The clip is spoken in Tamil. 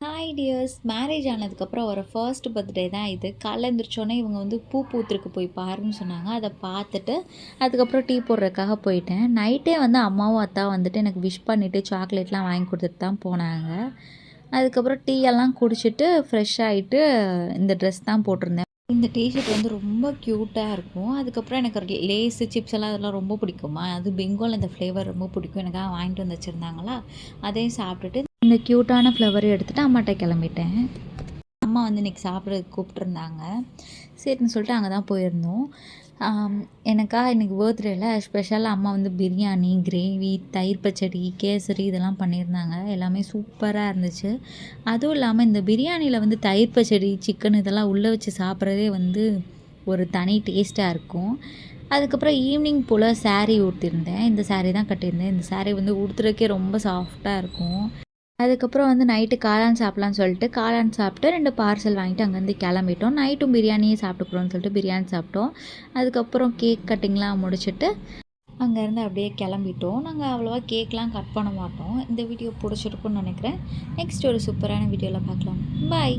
ஹாய் டியர்ஸ், மேரேஜ் ஆனதுக்கப்புறம் ஒரு ஃபர்ஸ்ட் பர்த்டே தான் இது. காலைல எழுந்திரிச்சோன்னே இவங்க வந்து பூ பூத்திருக்கு போய் பாருன்னு சொன்னாங்க. அதை பார்த்துட்டு அதுக்கப்புறம் டீ போடுறதுக்காக போயிட்டேன். நைட்டே வந்து அம்மாவும் அத்தாவும் வந்துட்டு எனக்கு விஷ் பண்ணிவிட்டு சாக்லேட்லாம் வாங்கி கொடுத்துட்டு தான் போனாங்க. அதுக்கப்புறம் டீ எல்லாம் குடிச்சிட்டு ஃப்ரெஷ் ஆகிட்டு இந்த ட்ரெஸ் தான் போட்டிருந்தேன். இந்த டிஷர்ட் வந்து ரொம்ப க்யூட்டாக இருக்கும். அதுக்கப்புறம் எனக்கு லேஸு சிப்ஸ் எல்லாம் அதெல்லாம் ரொம்ப பிடிக்குமா, அது பெங்கால் இந்த ஃப்ளேவர் ரொம்ப பிடிக்கும். எனக்காக வாங்கிட்டு வந்து வச்சுருந்தாங்களா, அதையும் சாப்பிட்டுட்டு இந்த க்யூட்டான ஃப்ளவரையும் எடுத்துகிட்டு அம்மாட்ட கிளம்பிட்டேன். அம்மா வந்து இன்றைக்கி சாப்பிட்றதுக்கு கூப்பிட்ருந்தாங்க. சரின்னு சொல்லிட்டு அங்கே தான் போயிருந்தோம். எனக்கா இன்றைக்கி பர்த்டேல ஸ்பெஷலாக அம்மா வந்து பிரியாணி, கிரேவி, தயிர் பச்சடி, கேசரி இதெல்லாம் பண்ணியிருந்தாங்க. எல்லாமே சூப்பராக இருந்துச்சு. அதுவும் இல்லாமல் இந்த பிரியாணியில் வந்து தயிர் பச்சடி, சிக்கன் இதெல்லாம் உள்ளே வச்சு சாப்பிட்றதே வந்து ஒரு தனி டேஸ்ட்டாக இருக்கும். அதுக்கப்புறம் ஈவினிங் போல் சாரீ உடுத்திருந்தேன். இந்த சாரீ தான் கட்டியிருந்தேன். இந்த சாரீ வந்து உடுத்துறதுக்கே ரொம்ப சாஃப்டாக இருக்கும். அதுக்கப்புறம் வந்து நைட்டு காளான் சாப்பிட்லான்னு சொல்லிட்டு காளான் சாப்பிட்டு 2 பார்சல் வாங்கிட்டு அங்கேருந்து கிளம்பிட்டோம். நைட்டும் பிரியாணியே சாப்பிட்டுக்குறோன்னு சொல்லிட்டு பிரியாணி சாப்பிட்டோம். அதுக்கப்புறம் கேக் கட்டிங்லாம் முடிச்சுட்டு அங்கேருந்து அப்படியே கிளம்பிட்டோம். நாங்கள் அவ்வளோவா கேக்லாம் கட் பண்ண மாட்டோம். இந்த வீடியோ பிடிச்சிருக்குன்னு நினைக்கிறேன். நெக்ஸ்ட் ஒரு சூப்பரான வீடியோவில் பார்க்கலாம். பாய்.